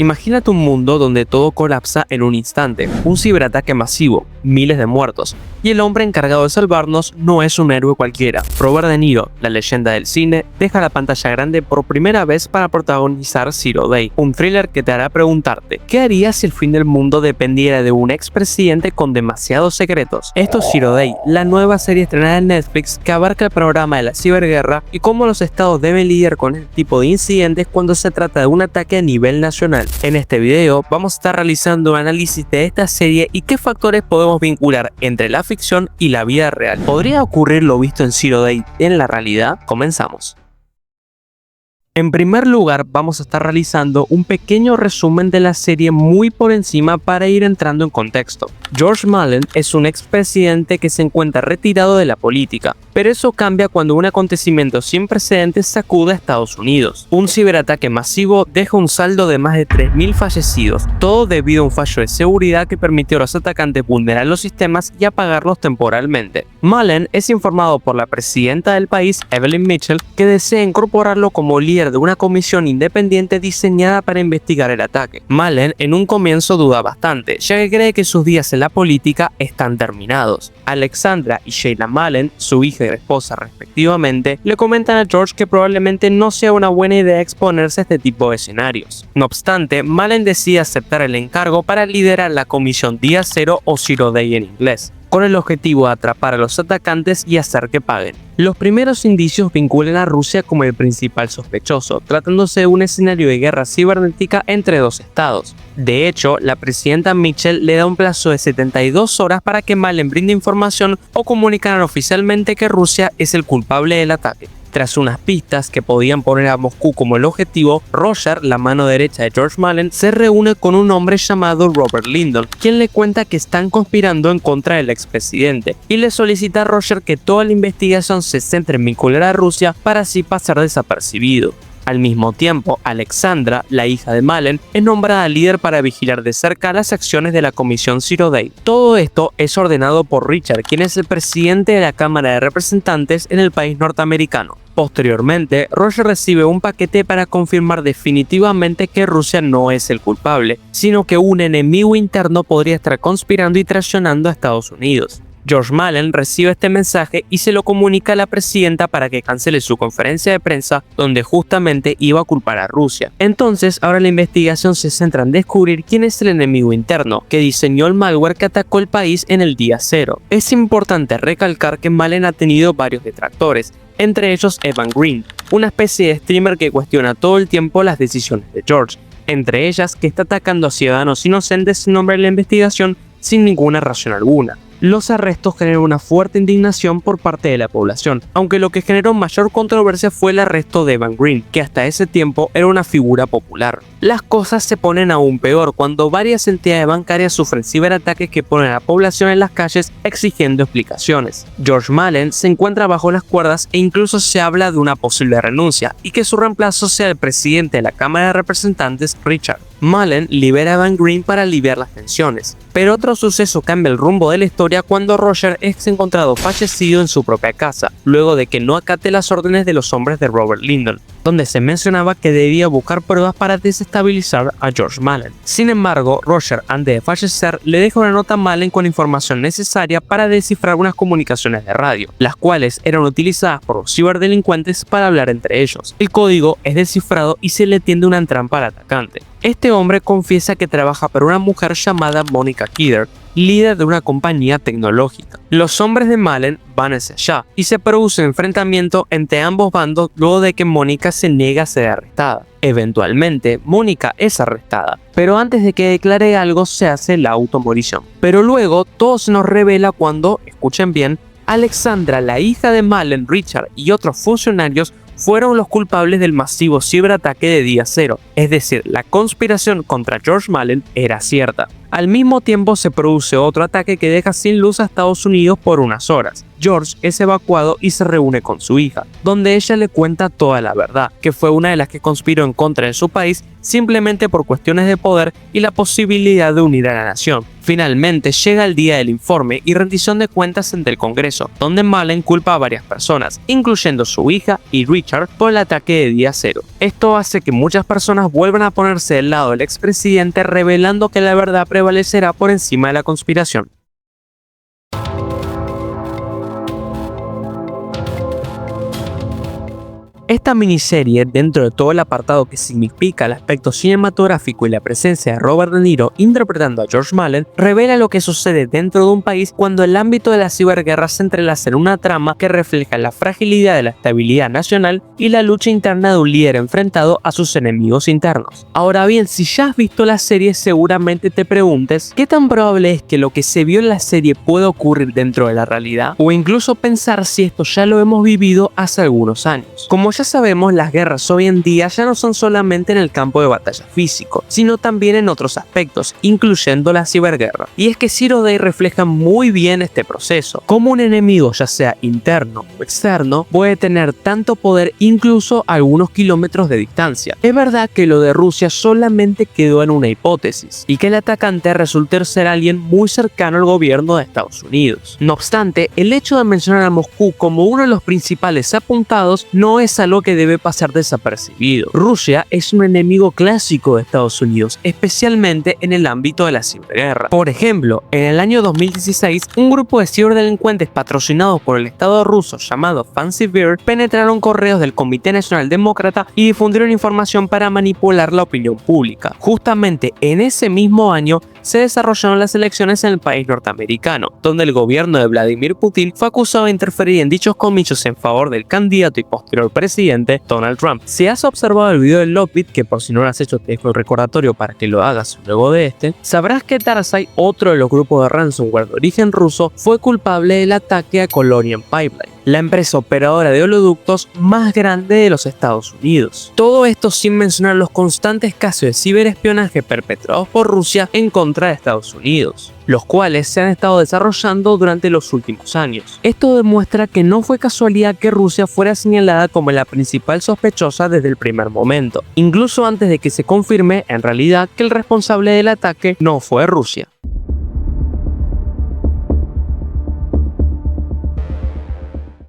Imagínate un mundo donde todo colapsa en un instante, un ciberataque masivo, miles de muertos, y el hombre encargado de salvarnos no es un héroe cualquiera. Robert De Niro, la leyenda del cine, deja la pantalla grande por primera vez para protagonizar Zero Day, un thriller que te hará preguntarte, ¿qué harías si el fin del mundo dependiera de un expresidente con demasiados secretos? Esto es Zero Day, la nueva serie estrenada en Netflix que abarca el panorama de la ciberguerra y cómo los estados deben lidiar con este tipo de incidentes cuando se trata de un ataque a nivel nacional. En este video vamos a estar realizando un análisis de esta serie y qué factores podemos vincular entre la ficción y la vida real. ¿Podría ocurrir lo visto en Zero Day en la realidad? Comenzamos. En primer lugar, vamos a estar realizando un pequeño resumen de la serie muy por encima para ir entrando en contexto. George Mallon es un expresidente que se encuentra retirado de la política, pero eso cambia cuando un acontecimiento sin precedentes sacude a Estados Unidos. Un ciberataque masivo deja un saldo de más de 3.000 fallecidos, todo debido a un fallo de seguridad que permitió a los atacantes vulnerar los sistemas y apagarlos temporalmente. Mallon es informado por la presidenta del país, Evelyn Mitchell, que desea incorporarlo como líder de una comisión independiente diseñada para investigar el ataque. Mallon en un comienzo duda bastante, ya que cree que sus días en la política están terminados. Alexandra y Sheila Mallon, su hija y esposa respectivamente, le comentan a George que probablemente no sea una buena idea exponerse a este tipo de escenarios. No obstante, Mallon decide aceptar el encargo para liderar la comisión Día Cero o Zero Day en inglés, con el objetivo de atrapar a los atacantes y hacer que paguen. Los primeros indicios vinculan a Rusia como el principal sospechoso, tratándose de un escenario de guerra cibernética entre dos estados. De hecho, la presidenta Mitchell le da un plazo de 72 horas para que Mallon brinde información o comunicaran oficialmente que Rusia es el culpable del ataque. Tras unas pistas que podían poner a Moscú como el objetivo, Roger, la mano derecha de George Mallon, se reúne con un hombre llamado Robert Lyndon, quien le cuenta que están conspirando en contra del expresidente, y le solicita a Roger que toda la investigación se centre en vincular a Rusia para así pasar desapercibido. Al mismo tiempo, Alexandra, la hija de Mallon, es nombrada líder para vigilar de cerca las acciones de la comisión Zero Day. Todo esto es ordenado por Richard, quien es el presidente de la Cámara de Representantes en el país norteamericano. Posteriormente, Roger recibe un paquete para confirmar definitivamente que Rusia no es el culpable, sino que un enemigo interno podría estar conspirando y traicionando a Estados Unidos. George Mallon recibe este mensaje y se lo comunica a la presidenta para que cancele su conferencia de prensa donde justamente iba a culpar a Rusia. Entonces, ahora la investigación se centra en descubrir quién es el enemigo interno que diseñó el malware que atacó el país en el día cero. Es importante recalcar que Mallon ha tenido varios detractores, entre ellos Evan Green, una especie de streamer que cuestiona todo el tiempo las decisiones de George, entre ellas que está atacando a ciudadanos inocentes en nombre de la investigación sin ninguna razón alguna. Los arrestos generan una fuerte indignación por parte de la población, aunque lo que generó mayor controversia fue el arresto de Evan Green, que hasta ese tiempo era una figura popular. Las cosas se ponen aún peor cuando varias entidades bancarias sufren ciberataques que ponen a la población en las calles exigiendo explicaciones. George Mallon se encuentra bajo las cuerdas e incluso se habla de una posible renuncia y que su reemplazo sea el presidente de la Cámara de Representantes, Richard. Mallon libera a Evan Green para aliviar las tensiones, pero otro suceso cambia el rumbo de la historia cuando Roger es encontrado fallecido en su propia casa, luego de que no acate las órdenes de los hombres de Robert Lyndon, donde se mencionaba que debía buscar pruebas para desestabilizar a George Mallon. Sin embargo, Roger, antes de fallecer, le deja una nota a Mallon con la información necesaria para descifrar unas comunicaciones de radio, las cuales eran utilizadas por los ciberdelincuentes para hablar entre ellos. El código es descifrado y se le tiende una trampa al atacante. Este hombre confiesa que trabaja para una mujer llamada Monica Kidder, líder de una compañía tecnológica. Los hombres de Mallon van hacia allá y se produce un enfrentamiento entre ambos bandos luego de que Mónica se niega a ser arrestada. Eventualmente, Mónica es arrestada, pero antes de que declare algo se hace la automorición. Pero luego todo se nos revela cuando, escuchen bien, Alexandra, la hija de Mallon, Richard y otros funcionarios fueron los culpables del masivo ciberataque de día cero, es decir, la conspiración contra George Mallon era cierta. Al mismo tiempo se produce otro ataque que deja sin luz a Estados Unidos por unas horas. George es evacuado y se reúne con su hija, donde ella le cuenta toda la verdad, que fue una de las que conspiró en contra de su país simplemente por cuestiones de poder y la posibilidad de unir a la nación. Finalmente llega el día del informe y rendición de cuentas ante el Congreso, donde Mullen culpa a varias personas, incluyendo su hija y Richard, por el ataque de día cero. Esto hace que muchas personas vuelvan a ponerse del lado del expresidente, revelando que la verdad prevalecerá por encima de la conspiración. Esta miniserie, dentro de todo el apartado que significa el aspecto cinematográfico y la presencia de Robert De Niro interpretando a George Mullen, revela lo que sucede dentro de un país cuando el ámbito de la ciberguerra se entrelaza en una trama que refleja la fragilidad de la estabilidad nacional y la lucha interna de un líder enfrentado a sus enemigos internos. Ahora bien, si ya has visto la serie, seguramente te preguntes ¿qué tan probable es que lo que se vio en la serie pueda ocurrir dentro de la realidad? O incluso pensar si esto ya lo hemos vivido hace algunos años. Como ya sabemos, las guerras hoy en día ya no son solamente en el campo de batalla físico, sino también en otros aspectos, incluyendo la ciberguerra. Y es que Zero Day refleja muy bien este proceso, como un enemigo, ya sea interno o externo, puede tener tanto poder incluso a algunos kilómetros de distancia. Es verdad que lo de Rusia solamente quedó en una hipótesis, y que el atacante resultó ser alguien muy cercano al gobierno de Estados Unidos. No obstante, el hecho de mencionar a Moscú como uno de los principales apuntados no es algo que debe pasar desapercibido. Rusia es un enemigo clásico de Estados Unidos, especialmente en el ámbito de la ciberguerra. Por ejemplo, en el año 2016, un grupo de ciberdelincuentes patrocinados por el Estado ruso llamado Fancy Bear penetraron correos del Comité Nacional Demócrata y difundieron información para manipular la opinión pública. Justamente en ese mismo año se desarrollaron las elecciones en el país norteamericano, donde el gobierno de Vladimir Putin fue acusado de interferir en dichos comicios en favor del candidato y posterior presidente Donald Trump. Si has observado el video del Lockbit, que por si no lo has hecho te dejo el recordatorio para que lo hagas luego de este, sabrás que Tarsai, otro de los grupos de ransomware de origen ruso, fue culpable del ataque a Colonial Pipeline, la empresa operadora de oleoductos más grande de los Estados Unidos. Todo esto sin mencionar los constantes casos de ciberespionaje perpetrados por Rusia en contra de Estados Unidos, los cuales se han estado desarrollando durante los últimos años. Esto demuestra que no fue casualidad que Rusia fuera señalada como la principal sospechosa desde el primer momento, incluso antes de que se confirme en realidad que el responsable del ataque no fue Rusia.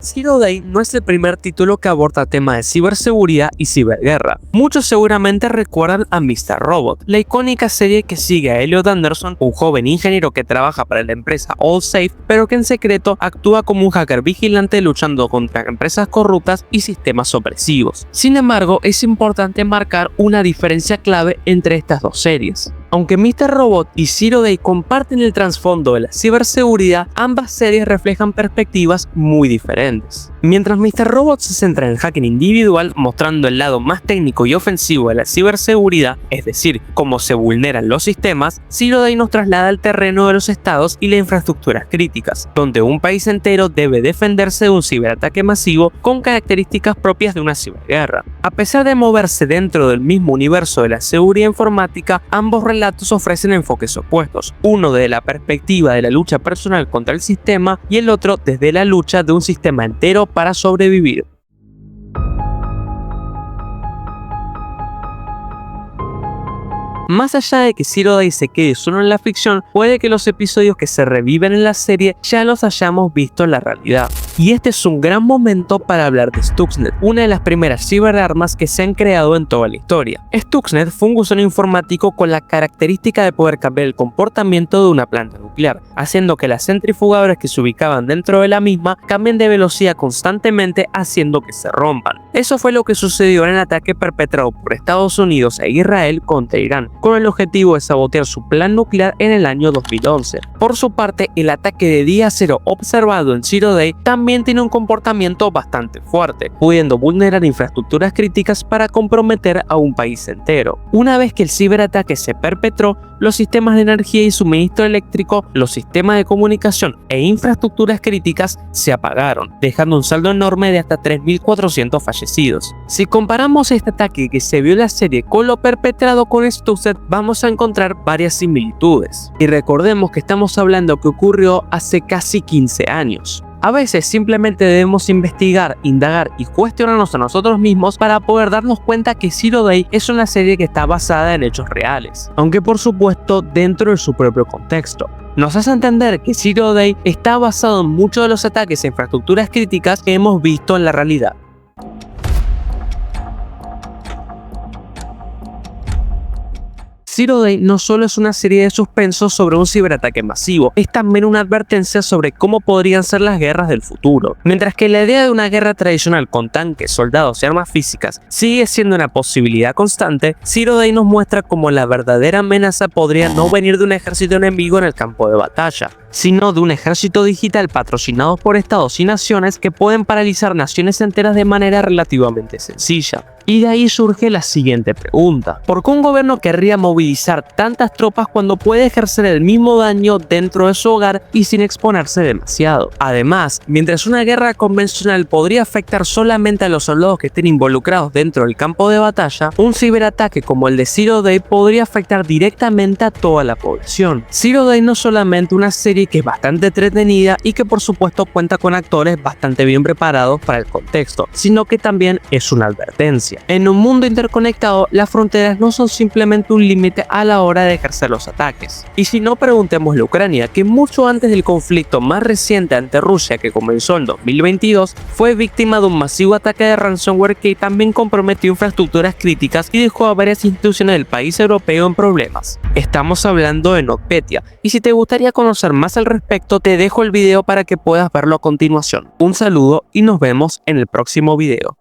Zero Day no es el primer título que aborda temas de ciberseguridad y ciberguerra. Muchos seguramente recuerdan a Mr. Robot, la icónica serie que sigue a Elliot Anderson, un joven ingeniero que trabaja para la empresa AllSafe, pero que en secreto actúa como un hacker vigilante luchando contra empresas corruptas y sistemas opresivos. Sin embargo, es importante marcar una diferencia clave entre estas dos series. Aunque Mr. Robot y Zero Day comparten el trasfondo de la ciberseguridad, ambas series reflejan perspectivas muy diferentes. Mientras Mr. Robot se centra en el hacking individual, mostrando el lado más técnico y ofensivo de la ciberseguridad, es decir, cómo se vulneran los sistemas, Zero Day nos traslada al terreno de los estados y las infraestructuras críticas, donde un país entero debe defenderse de un ciberataque masivo con características propias de una ciberguerra. A pesar de moverse dentro del mismo universo de la seguridad informática, ambos relatos ofrecen enfoques opuestos, uno desde la perspectiva de la lucha personal contra el sistema y el otro desde la lucha de un sistema entero para sobrevivir. Más allá de que Zero Day se quede solo en la ficción, puede que los episodios que se reviven en la serie ya los hayamos visto en la realidad. Y este es un gran momento para hablar de Stuxnet, una de las primeras ciberarmas que se han creado en toda la historia. Stuxnet fue un gusano informático con la característica de poder cambiar el comportamiento de una planta nuclear, haciendo que las centrifugadoras que se ubicaban dentro de la misma cambien de velocidad constantemente, haciendo que se rompan. Eso fue lo que sucedió en el ataque perpetrado por Estados Unidos e Israel contra Irán, con el objetivo de sabotear su plan nuclear en el año 2011. Por su parte, el ataque de día cero observado en Zero Day también tiene un comportamiento bastante fuerte, pudiendo vulnerar infraestructuras críticas para comprometer a un país entero. Una vez que el ciberataque se perpetró, los sistemas de energía y suministro eléctrico, los sistemas de comunicación e infraestructuras críticas se apagaron, dejando un saldo enorme de hasta 3.400 fallecidos. Si comparamos este ataque que se vio en la serie con lo perpetrado con Stuxnet, vamos a encontrar varias similitudes. Y recordemos que estamos hablando que ocurrió hace casi 15 años. A veces simplemente debemos investigar, indagar y cuestionarnos a nosotros mismos para poder darnos cuenta que Zero Day es una serie que está basada en hechos reales, aunque por supuesto dentro de su propio contexto. Nos hace entender que Zero Day está basado en muchos de los ataques a infraestructuras críticas que hemos visto en la realidad. Zero Day no solo es una serie de suspenso sobre un ciberataque masivo, es también una advertencia sobre cómo podrían ser las guerras del futuro. Mientras que la idea de una guerra tradicional con tanques, soldados y armas físicas sigue siendo una posibilidad constante, Zero Day nos muestra cómo la verdadera amenaza podría no venir de un ejército enemigo en el campo de batalla, sino de un ejército digital patrocinado por estados y naciones que pueden paralizar naciones enteras de manera relativamente sencilla. Y de ahí surge la siguiente pregunta: ¿por qué un gobierno querría movilizar tantas tropas cuando puede ejercer el mismo daño dentro de su hogar y sin exponerse demasiado? Además, mientras una guerra convencional podría afectar solamente a los soldados que estén involucrados dentro del campo de batalla, un ciberataque como el de Zero Day podría afectar directamente a toda la población. Zero Day no es solamente una serie que es bastante entretenida y que por supuesto cuenta con actores bastante bien preparados para el contexto, sino que también es una advertencia. En un mundo interconectado, las fronteras no son simplemente un límite a la hora de ejercer los ataques. Y si no, preguntémosle a Ucrania, que mucho antes del conflicto más reciente ante Rusia, que comenzó en 2022, fue víctima de un masivo ataque de ransomware que también comprometió infraestructuras críticas y dejó a varias instituciones del país europeo en problemas. Estamos hablando de NotPetya, y si te gustaría conocer más al respecto, te dejo el video para que puedas verlo a continuación. Un saludo y nos vemos en el próximo video.